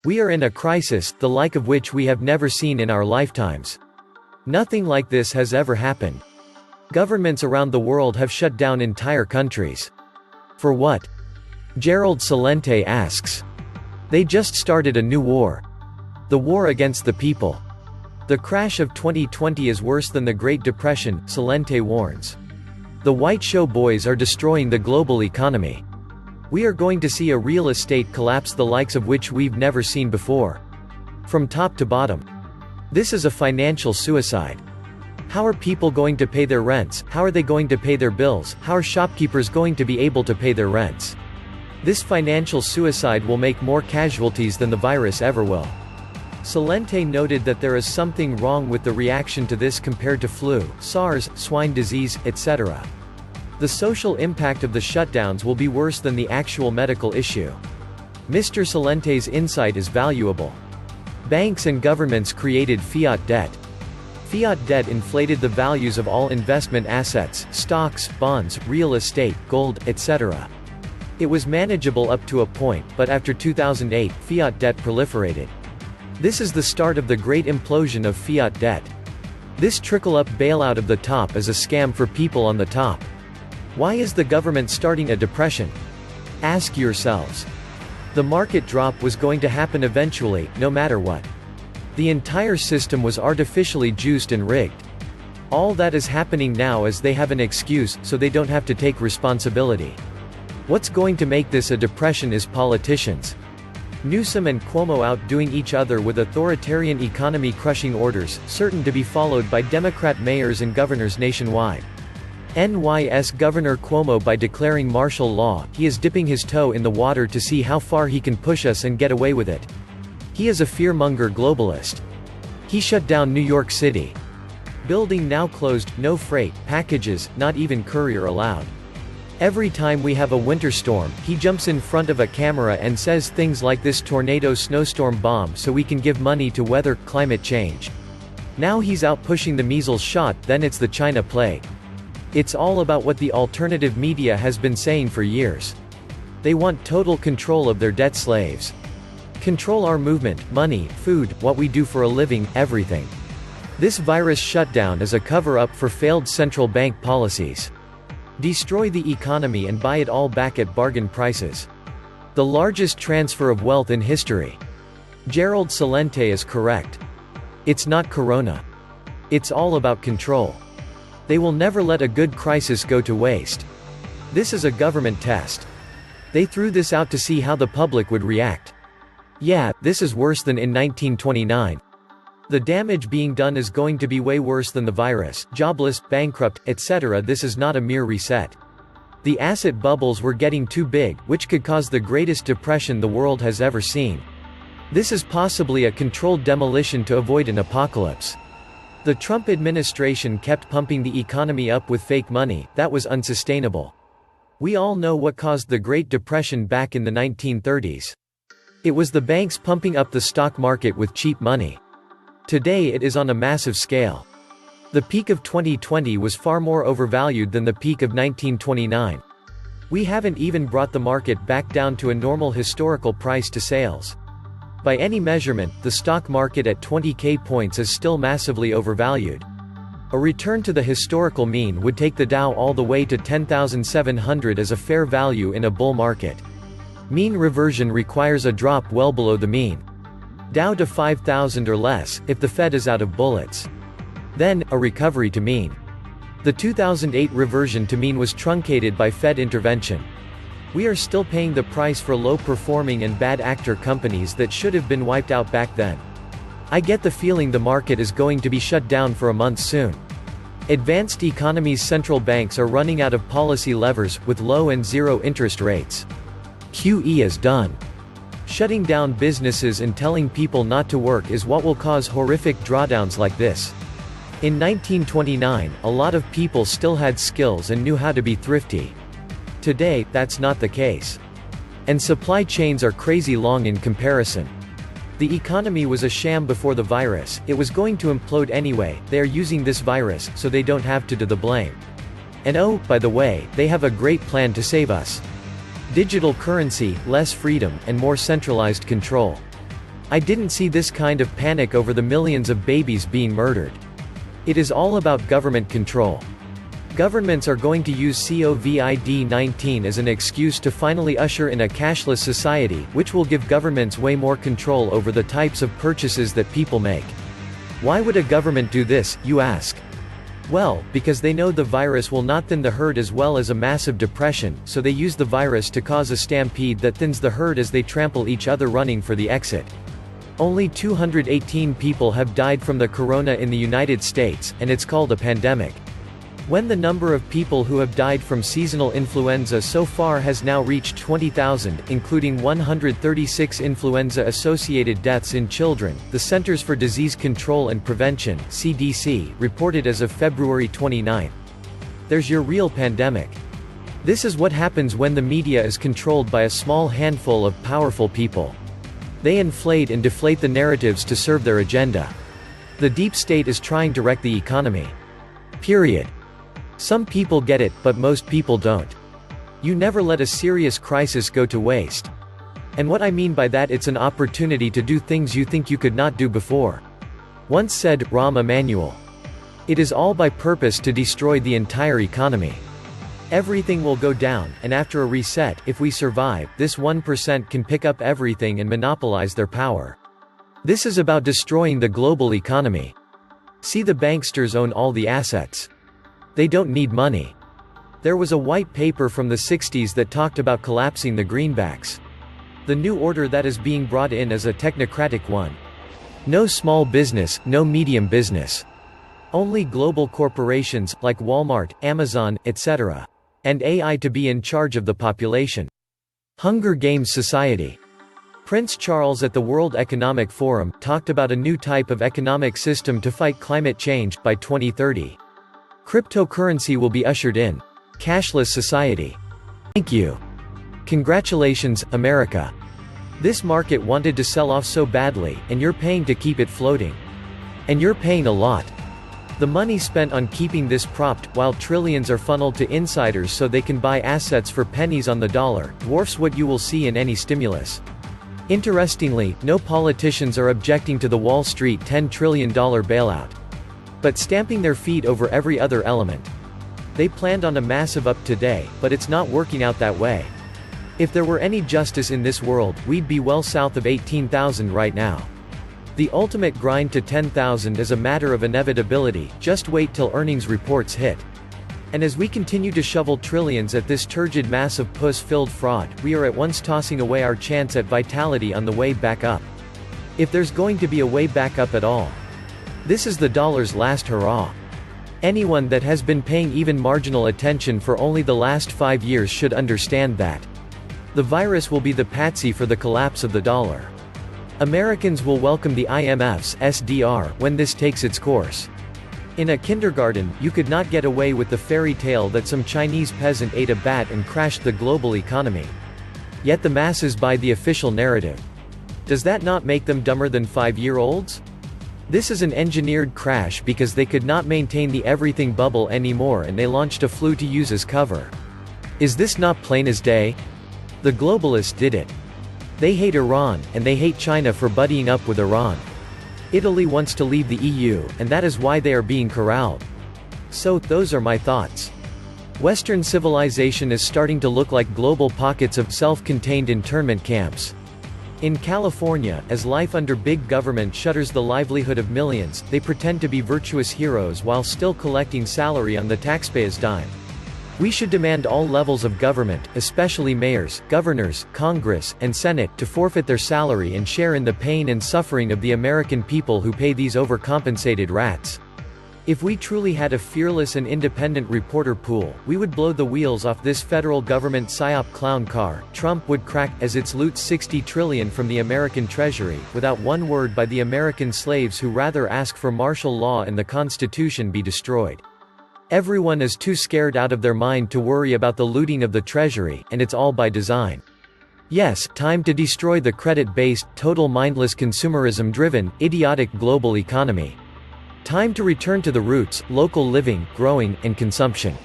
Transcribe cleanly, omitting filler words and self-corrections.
We are in a crisis, the like of which we have never seen in our lifetimes. Nothing like this has ever happened. Governments around the world have shut down entire countries. For what? Gerald Celente asks. They just started a new war. The war against the people. The crash of 2020 is worse than the Great Depression, Celente warns. The white show boys are destroying the global economy. We are going to see a real estate collapse the likes of which we've never seen before. From top to bottom. This is a financial suicide. How are people going to pay their rents? How are they going to pay their bills? How are shopkeepers going to be able to pay their rents? This financial suicide will make more casualties than the virus ever will. Celente noted that there is something wrong with the reaction to this compared to flu, SARS, swine disease, etc. The social impact of the shutdowns will be worse than the actual medical issue. Mr. Celente's insight is valuable. Banks and governments created fiat debt. Fiat debt inflated the values of all investment assets, stocks, bonds, real estate, gold, etc. It was manageable up to a point, but after 2008, fiat debt proliferated. This is the start of the great implosion of fiat debt. This trickle-up bailout of the top is a scam for people on the top. Why is the government starting a depression? Ask yourselves. The market drop was going to happen eventually, no matter what. The entire system was artificially juiced and rigged. All that is happening now is they have an excuse, so they don't have to take responsibility. What's going to make this a depression is politicians. Newsom and Cuomo outdoing each other with authoritarian economy-crushing orders, certain to be followed by Democrat mayors and governors nationwide. NYS Governor Cuomo, by declaring martial law, he is dipping his toe in the water to see how far he can push us and get away with it. He is a fearmonger globalist. He shut down New York City. Building now closed, no freight, packages, not even courier allowed. Every time we have a winter storm, he jumps in front of a camera and says things like this tornado snowstorm bomb so we can give money to weather climate change. Now he's out pushing the measles shot, then it's the China plague. It's all about what the alternative media has been saying for years. They want total control of their debt slaves. Control our movement, money, food, what we do for a living, everything. This virus shutdown is a cover-up for failed central bank policies. Destroy the economy and buy it all back at bargain prices. The largest transfer of wealth in history. Gerald Celente is correct. It's not corona. It's all about control. They will never let a good crisis go to waste. This is a government test. They threw this out to see how the public would react. Yeah, this is worse than in 1929. The damage being done is going to be way worse than the virus, jobless, bankrupt, etc. This is not a mere reset. The asset bubbles were getting too big, which could cause the greatest depression the world has ever seen. This is possibly a controlled demolition to avoid an apocalypse. The Trump administration kept pumping the economy up with fake money, that was unsustainable. We all know what caused the Great Depression back in the 1930s. It was the banks pumping up the stock market with cheap money. Today it is on a massive scale. The peak of 2020 was far more overvalued than the peak of 1929. We haven't even brought the market back down to a normal historical price to sales. By any measurement, the stock market at 20k points is still massively overvalued. A return to the historical mean would take the Dow all the way to 10,700 as a fair value in a bull market. Mean reversion requires a drop well below the mean. Dow to 5,000 or less, if the Fed is out of bullets. Then, a recovery to mean. The 2008 reversion to mean was truncated by Fed intervention. We are still paying the price for low-performing and bad actor companies that should have been wiped out back then. I get the feeling the market is going to be shut down for a month soon. Advanced economies' central banks are running out of policy levers, with low and zero interest rates. QE is done. Shutting down businesses and telling people not to work is what will cause horrific drawdowns like this. In 1929, a lot of people still had skills and knew how to be thrifty. Today, that's not the case. And supply chains are crazy long in comparison. The economy was a sham before the virus, it was going to implode anyway. They are using this virus, so they don't have to do the blame. And oh, by the way, they have a great plan to save us. Digital currency, less freedom, and more centralized control. I didn't see this kind of panic over the millions of babies being murdered. It is all about government control. Governments are going to use COVID-19 as an excuse to finally usher in a cashless society, which will give governments way more control over the types of purchases that people make. Why would a government do this, you ask? Well, because they know the virus will not thin the herd as well as a massive depression, so they use the virus to cause a stampede that thins the herd as they trample each other running for the exit. Only 218 people have died from the corona in the United States, and it's called a pandemic. When the number of people who have died from seasonal influenza so far has now reached 20,000, including 136 influenza-associated deaths in children, the Centers for Disease Control and Prevention (CDC) reported as of February 29. There's your real pandemic. This is what happens when the media is controlled by a small handful of powerful people. They inflate and deflate the narratives to serve their agenda. The deep state is trying to wreck the economy. Period. Some people get it, but most people don't. You never let a serious crisis go to waste. And what I mean by that, it's an opportunity to do things you think you could not do before. Once said Rahm Emanuel. It is all by purpose to destroy the entire economy. Everything will go down, and after a reset, if we survive, this 1% can pick up everything and monopolize their power. This is about destroying the global economy. See, the banksters own all the assets. They don't need money. There was a white paper from the 60s that talked about collapsing the greenbacks. The new order that is being brought in is a technocratic one. No small business, no medium business. Only global corporations, like Walmart, Amazon, etc. And AI to be in charge of the population. Hunger Games society. Prince Charles at the World Economic Forum talked about a new type of economic system to fight climate change by 2030. Cryptocurrency will be ushered in. Cashless society. Thank you. Congratulations, America. This market wanted to sell off so badly, and you're paying to keep it floating. And you're paying a lot. The money spent on keeping this propped, while trillions are funneled to insiders so they can buy assets for pennies on the dollar, dwarfs what you will see in any stimulus. Interestingly, no politicians are objecting to the Wall Street $10 trillion bailout. But stamping their feet over every other element. They planned on a massive up today, but it's not working out that way. If there were any justice in this world, we'd be well south of 18,000 right now. The ultimate grind to 10,000 is a matter of inevitability, just wait till earnings reports hit. And as we continue to shovel trillions at this turgid mass of puss-filled fraud, we are at once tossing away our chance at vitality on the way back up. If there's going to be a way back up at all. This is the dollar's last hurrah. Anyone that has been paying even marginal attention for only the last 5 years should understand that. The virus will be the patsy for the collapse of the dollar. Americans will welcome the IMF's SDR when this takes its course. In a kindergarten, you could not get away with the fairy tale that some Chinese peasant ate a bat and crashed the global economy. Yet the masses buy the official narrative. Does that not make them dumber than 5-year-olds? This is an engineered crash because they could not maintain the everything bubble anymore and they launched a flu to use as cover. Is this not plain as day? The globalists did it. They hate Iran, and they hate China for buddying up with Iran. Italy wants to leave the EU, and that is why they are being corralled. So, those are my thoughts. Western civilization is starting to look like global pockets of self-contained internment camps. In California, as life under big government shutters the livelihood of millions, they pretend to be virtuous heroes while still collecting salary on the taxpayer's dime. We should demand all levels of government, especially mayors, governors, Congress, and Senate, to forfeit their salary and share in the pain and suffering of the American people who pay these overcompensated rats. If we truly had a fearless and independent reporter pool, we would blow the wheels off this federal government psyop clown car. Trump would crack as it loots $60 trillion from the American Treasury, without one word by the American slaves who rather ask for martial law and the Constitution be destroyed. Everyone is too scared out of their mind to worry about the looting of the Treasury, and it's all by design. Yes, time to destroy the credit-based, total mindless consumerism-driven, idiotic global economy. Time to return to the roots, local living, growing, and consumption.